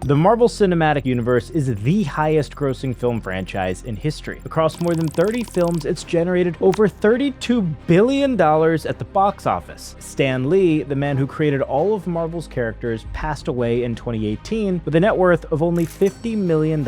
The Marvel Cinematic Universe is the highest-grossing film franchise in history. Across more than 30 films, it's generated over $32 billion at the box office. Stan Lee, the man who created all of Marvel's characters, passed away in 2018 with a net worth of only $50 million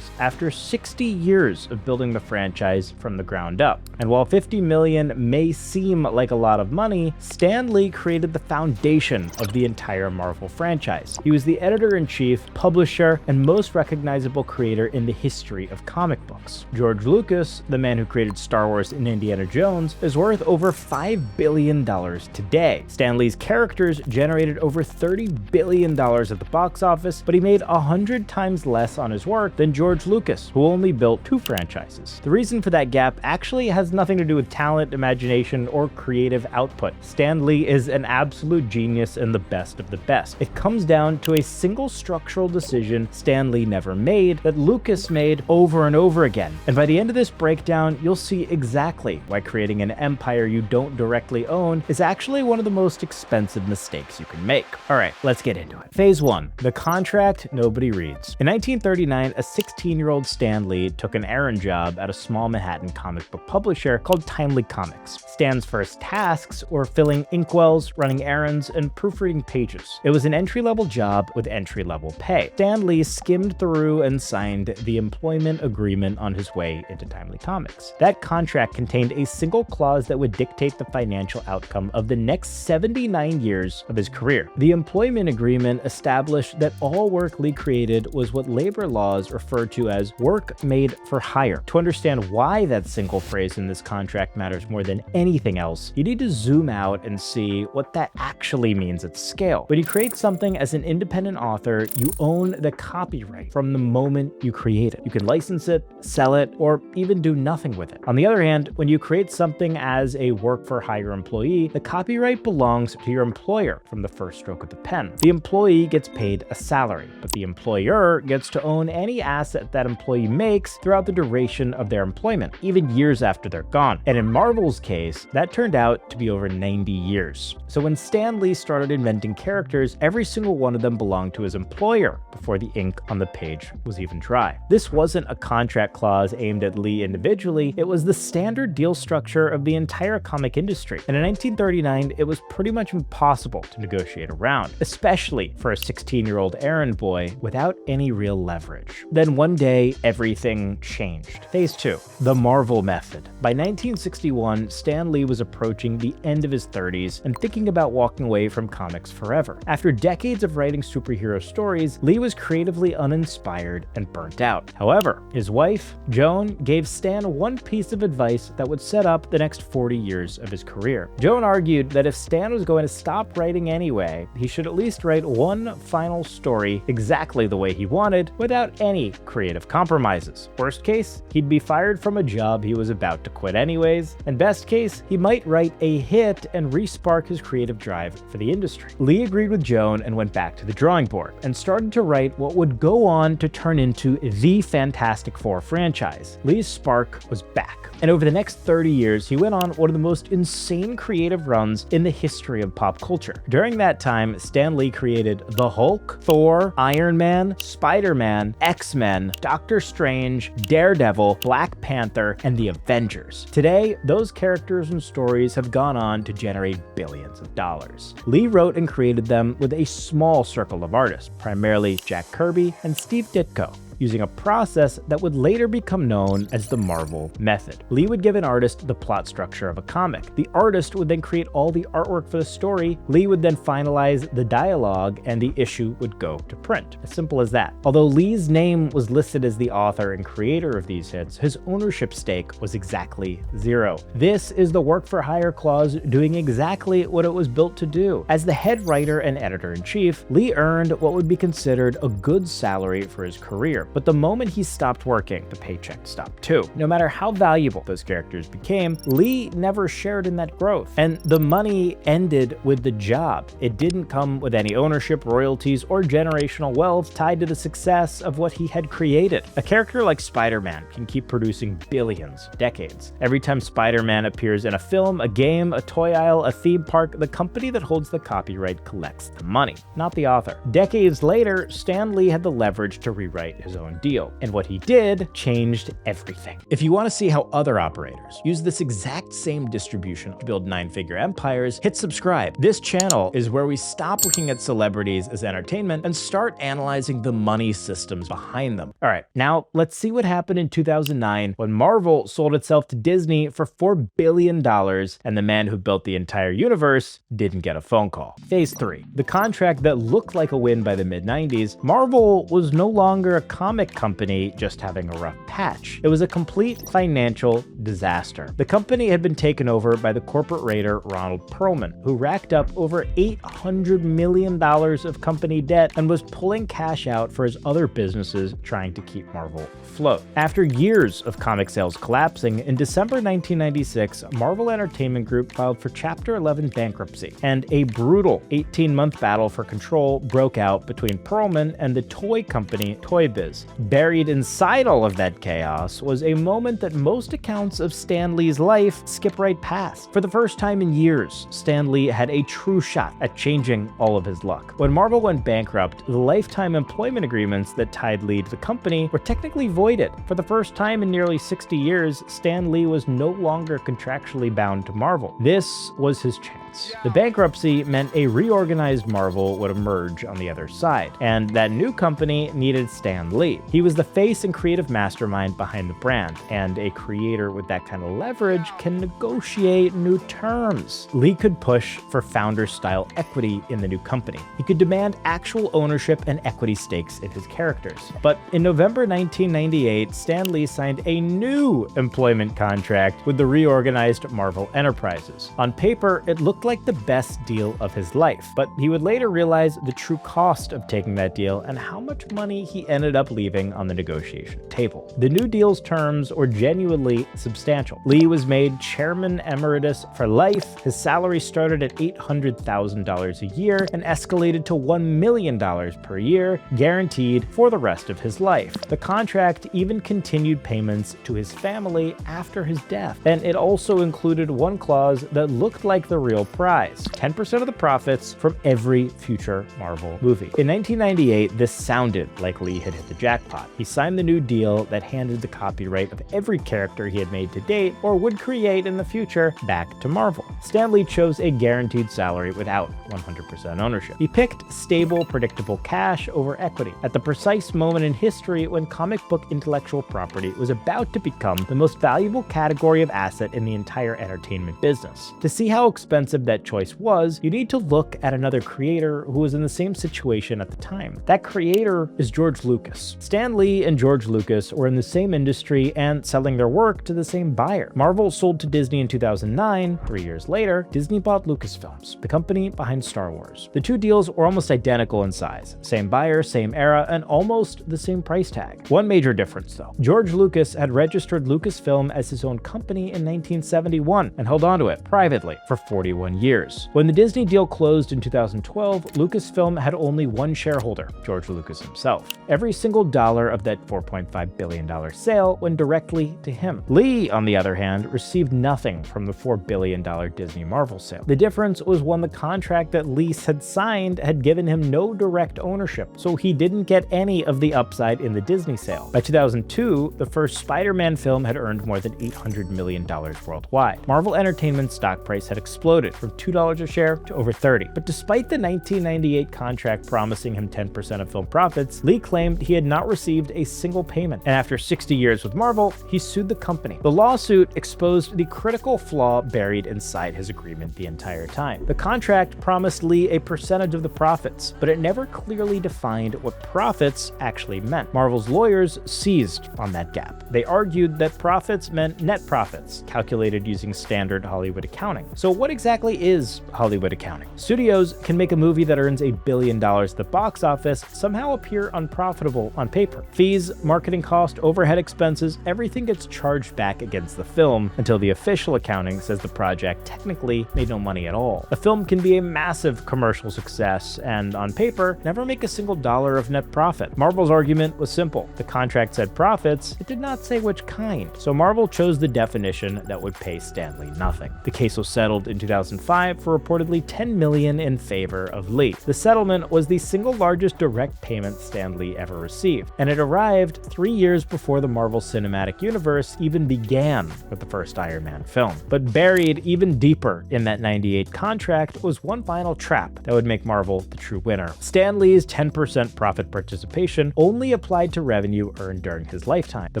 after 60 years of building the franchise from the ground up. And while $50 million may seem like a lot of money, Stan Lee created the foundation of the entire Marvel franchise. He was the editor-in-chief, publisher, and most recognizable creator in the history of comic books. George Lucas, the man who created Star Wars and Indiana Jones, is worth over $5 billion today. Stan Lee's characters generated over $30 billion at the box office, but he made 100 times less on his work than George Lucas, who only built 2 franchises. The reason for that gap actually has nothing to do with talent, imagination, or creative output. Stan Lee is an absolute genius and the best of the best. It comes down to a single structural decision Stan Lee never made that Lucas made over and over again. And by the end of this breakdown, you'll see exactly why creating an empire you don't directly own is actually one of the most expensive mistakes you can make. Alright, let's get into it. Phase 1. The contract nobody reads. In 1939, a 16-year-old Stan Lee took an errand job at a small Manhattan comic book publisher called Timely Comics. Stan's first tasks were filling inkwells, running errands, and proofreading pages. It was an entry-level job with entry-level pay. Stan Lee skimmed through and signed the employment agreement on his way into Timely Comics. That contract contained a single clause that would dictate the financial outcome of the next 79 years of his career. The employment agreement established that all work Lee created was what labor laws refer to as work made for hire. To understand why that single phrase in this contract matters more than anything else, you need to zoom out and see what that actually means at scale. When you create something as an independent author, you own the copyright from the moment you create it. You can license it, sell it, or even do nothing with it. On the other hand, when you create something as a work-for-hire employee, the copyright belongs to your employer from the first stroke of the pen. The employee gets paid a salary, but the employer gets to own any asset that employee makes throughout the duration of their employment, even years after they're gone. And in Marvel's case, that turned out to be over 90 years. So when Stan Lee started inventing characters, every single one of them belonged to his employer before the ink on the page was even dry. This wasn't a contract clause aimed at Lee individually, it was the standard deal structure of the entire comic industry. And in 1939, it was pretty much impossible to negotiate around, especially for a 16-year-old errand boy without any real leverage. Then one day, everything changed. Phase 2. The Marvel Method. By 1961, Stan Lee was approaching the end of his 30s and thinking about walking away from comics forever. After decades of writing superhero stories, Lee was creatively uninspired and burnt out. However, his wife, Joan, gave Stan one piece of advice that would set up the next 40 years of his career. Joan argued that if Stan was going to stop writing anyway, he should at least write one final story exactly the way he wanted without any creative compromises. Worst case, he'd be fired from a job he was about to quit anyways, and best case, he might write a hit and re-spark his creative drive for the industry. Lee agreed with Joan and went back to the drawing board and started to write what would go on to turn into the Fantastic Four franchise. Lee's spark was back. And over the next 30 years, he went on one of the most insane creative runs in the history of pop culture. During that time, Stan Lee created the Hulk, Thor, Iron Man, Spider-Man, X-Men, Doctor Strange, Daredevil, Black Panther, and the Avengers. Today, those characters and stories have gone on to generate billions of dollars. Lee wrote and created them with a small circle of artists, primarily Jack Kirby and Steve Ditko, using a process that would later become known as the Marvel Method. Lee would give an artist the plot structure of a comic. The artist would then create all the artwork for the story. Lee would then finalize the dialogue, and the issue would go to print. As simple as that. Although Lee's name was listed as the author and creator of these hits, his ownership stake was exactly 0. This is the work-for-hire clause doing exactly what it was built to do. As the head writer and editor-in-chief, Lee earned what would be considered a good salary for his career. But the moment he stopped working, the paycheck stopped too. No matter how valuable those characters became, Lee never shared in that growth. And the money ended with the job. It didn't come with any ownership, royalties, or generational wealth tied to the success of what he had created. A character like Spider-Man can keep producing billions, decades. Every time Spider-Man appears in a film, a game, a toy aisle, a theme park, the company that holds the copyright collects the money, not the author. Decades later, Stan Lee had the leverage to rewrite his own deal, and what he did changed everything. If you want to see how other operators use this exact same distribution to build nine-figure empires, hit subscribe. This channel is where we stop looking at celebrities as entertainment and start analyzing the money systems behind them. All right, now let's see what happened in 2009 when Marvel sold itself to Disney for $4 billion, and the man who built the entire universe didn't get a phone call. Phase 3. The contract that looked like a win by the mid-90s, Marvel was no longer a comic company just having a rough patch. It was a complete financial disaster. The company had been taken over by the corporate raider Ronald Perlman, who racked up over $800 million of company debt and was pulling cash out for his other businesses trying to keep Marvel afloat. After years of comic sales collapsing, in December 1996, Marvel Entertainment Group filed for Chapter 11 bankruptcy, and a brutal 18-month battle for control broke out between Perlman and the toy company Toy Biz. Buried inside all of that chaos was a moment that most accounts of Stan Lee's life skip right past. For the first time in years, Stan Lee had a true shot at changing all of his luck. When Marvel went bankrupt, the lifetime employment agreements that tied Lee to the company were technically voided. For the first time in nearly 60 years, Stan Lee was no longer contractually bound to Marvel. This was his chance. The bankruptcy meant a reorganized Marvel would emerge on the other side, and that new company needed Stan Lee. He was the face and creative mastermind behind the brand, and a creator with that kind of leverage can negotiate new terms. Lee could push for founder-style equity in the new company. He could demand actual ownership and equity stakes in his characters. But in November 1998, Stan Lee signed a new employment contract with the reorganized Marvel Enterprises. On paper, it looked like the best deal of his life, but he would later realize the true cost of taking that deal and how much money he ended up leaving on the negotiation table. The new deal's terms were genuinely substantial. Lee was made chairman emeritus for life. His salary started at $800,000 a year and escalated to $1 million per year, guaranteed for the rest of his life. The contract even continued payments to his family after his death, and it also included one clause that looked like the real prize: 10% of the profits from every future Marvel movie. In 1998, this sounded like Lee had hit the jackpot. He signed the new deal that handed the copyright of every character he had made to date or would create in the future back to Marvel. Stan Lee chose a guaranteed salary without 100% ownership. He picked stable, predictable cash over equity at the precise moment in history when comic book intellectual property was about to become the most valuable category of asset in the entire entertainment business. To see how expensive that choice was, you need to look at another creator who was in the same situation at the time. That creator is George Lucas. Stan Lee and George Lucas were in the same industry and selling their work to the same buyer. Marvel sold to Disney in 2009. 3 years later, Disney bought Lucasfilms, the company behind Star Wars. The two deals were almost identical in size. Same buyer, same era, and almost the same price tag. One major difference though. George Lucas had registered Lucasfilm as his own company in 1971 and held onto it privately for 41 years. When the Disney deal closed in 2012, Lucasfilm had only one shareholder, George Lucas himself. Every single dollar of that $4.5 billion sale went directly to him. Lee, on the other hand, received nothing from the $4 billion Disney Marvel sale. The difference was when the contract that Lee had signed had given him no direct ownership, so he didn't get any of the upside in the Disney sale. By 2002, the first Spider-Man film had earned more than $800 million worldwide. Marvel Entertainment's stock price had exploded from $2 a share to over $30. But despite the 1998 contract promising him 10% of film profits, Lee claimed he had not received a single payment. And after 60 years with Marvel, he sued the company. The lawsuit exposed the critical flaw buried inside his agreement the entire time. The contract promised Lee a percentage of the profits, but it never clearly defined what profits actually meant. Marvel's lawyers seized on that gap. They argued that profits meant net profits, calculated using standard Hollywood accounting. So what exactly technically is Hollywood accounting. Studios can make a movie that earns $1 billion at the box office somehow appear unprofitable on paper. Fees, marketing cost, overhead expenses, everything gets charged back against the film until the official accounting says the project technically made no money at all. A film can be a massive commercial success and, on paper, never make a single dollar of net profit. Marvel's argument was simple. The contract said profits, it did not say which kind, so Marvel chose the definition that would pay Stan Lee nothing. The case was settled in 2005 for reportedly $10 million in favor of Lee. The settlement was the single largest direct payment Stan Lee ever received, and it arrived 3 years before the Marvel Cinematic Universe even began with the first Iron Man film. But buried even deeper in that '98 contract was one final trap that would make Marvel the true winner. Stan Lee's 10% profit participation only applied to revenue earned during his lifetime. The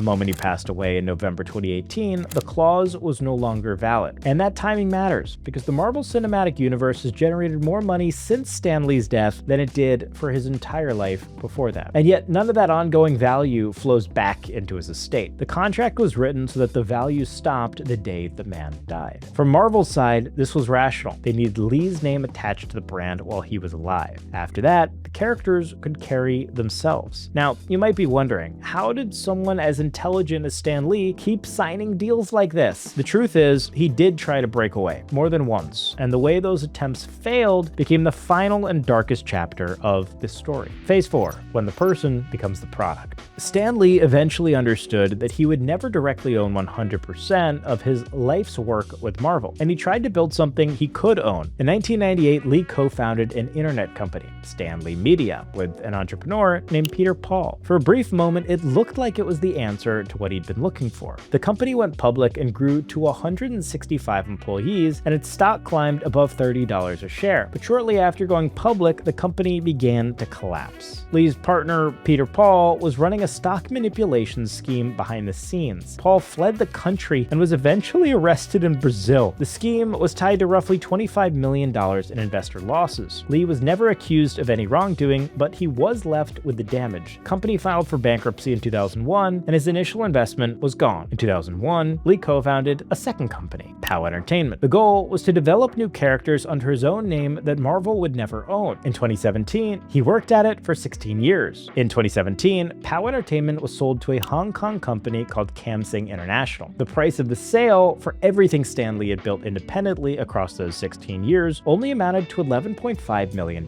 moment he passed away in November 2018, the clause was no longer valid. And that timing matters, because the Marvel Cinematic Universe has generated more money since Stan Lee's death than it did for his entire life before that. And yet, none of that ongoing value flows back into his estate. The contract was written so that the value stopped the day the man died. From Marvel's side, this was rational. They needed Lee's name attached to the brand while he was alive. After that, the characters could carry themselves. Now, you might be wondering, how did someone as intelligent as Stan Lee keep signing deals like this? The truth is, he did try to break away more than once, and the way those attempts failed became the final and darkest chapter of this story. Phase 4, when the person becomes the product. Stan Lee eventually understood that he would never directly own 100% of his life's work with Marvel, and he tried to build something he could own. In 1998, Lee co-founded an internet company, Stan Lee Media, with an entrepreneur named Peter Paul. For a brief moment, it looked like it was the answer to what he'd been looking for. The company went public and grew to 165 employees, and its stock climbed above $30 a share. But shortly after going public, the company began to collapse. Lee's partner, Peter Paul, was running a stock manipulation scheme behind the scenes. Paul fled the country and was eventually arrested in Brazil. The scheme was tied to roughly $25 million in investor losses. Lee was never accused of any wrongdoing, but he was left with the damage. The company filed for bankruptcy in 2001, and his initial investment was gone. In 2001, Lee co-founded a second company, POW Entertainment. The goal was to develop new characters under his own name that Marvel would never own. In 2017, he worked at it for 16 years. In 2017, POW Entertainment was sold to a Hong Kong company called Camsing International. The price of the sale for everything Stan Lee had built independently across those 16 years only amounted to $11.5 million,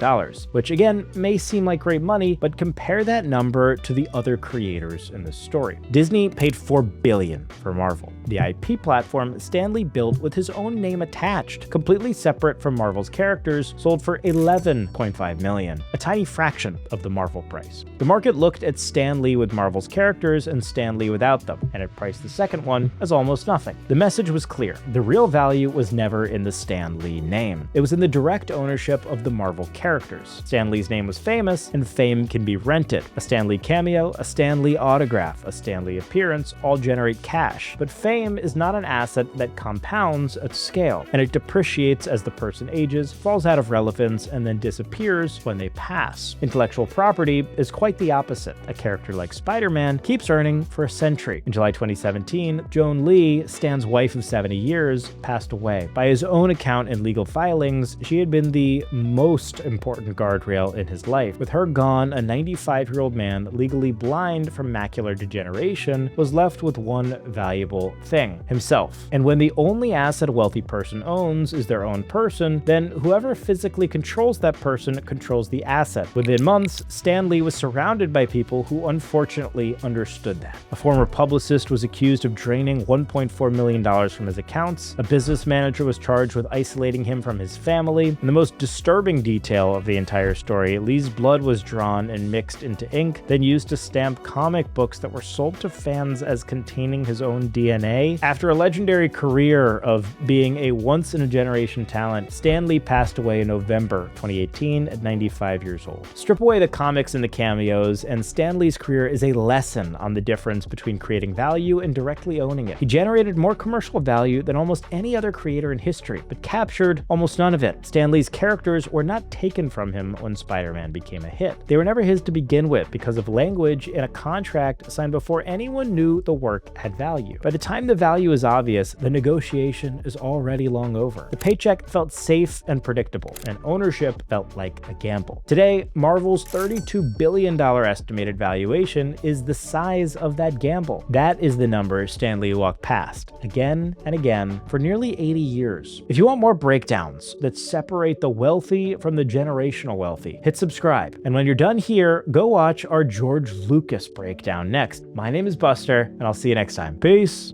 which again may seem like great money, but compare that number to the other creators in this story. Disney paid $4 billion for Marvel. The IP platform Stan Lee built with his own name attached, completely separate from Marvel's characters, sold for $11.5 million, a tiny fraction of the Marvel price. The market looked at Stan Lee with Marvel's characters and Stan Lee without them, and it priced the second one as almost nothing. The message was clear. The real value was never in the Stan Lee name. It was in the direct ownership of the Marvel characters. Stan Lee's name was famous, and fame can be rented. A Stan Lee cameo, a Stan Lee autograph, a Stan Lee appearance all generate cash, but fame is not an asset that compounds at scale, and it depreciates as the person ages, falls out of relevance, and then disappears when they pass. Intellectual property is quite the opposite. A character like Spider-Man keeps earning for a century. In July 2017, Joan Lee, Stan's wife of 70 years, passed away. By his own account in legal filings, she had been the most important guardrail in his life. With her gone, a 95-year-old man, legally blind from macular degeneration, was left with one valuable thing: himself. And when the only asset a wealthy person owns is their own person, then whoever physically controls that person controls the asset. Within months, Stan Lee was surrounded by people who unfortunately understood that. A former publicist was accused of draining $1.4 million from his accounts. A business manager was charged with isolating him from his family. And the most disturbing detail of the entire story, Lee's blood was drawn and mixed into ink, then used to stamp comic books that were sold to fans as containing his own DNA. After a legendary career of being a once-in-a-generation talent, Stan Lee passed away in November 2018 at 95 years old. Strip away the comics and the cameos, and Stan Lee's career is a lesson on the difference between creating value and directly owning it. He generated more commercial value than almost any other creator in history, but captured almost none of it. Stan Lee's characters were not taken from him when Spider-Man became a hit. They were never his to begin with because of language in a contract signed before anyone knew the work had value. By the time the value is obvious, the negotiation is already long over. forever. The paycheck felt safe and predictable, and ownership felt like a gamble. Today, Marvel's $32 billion estimated valuation is the size of that gamble. That is the number Stan Lee walked past again and again for nearly 80 years. If you want more breakdowns that separate the wealthy from the generational wealthy, hit subscribe. And when you're done here, go watch our George Lucas breakdown next. My name is Buster, and I'll see you next time. Peace.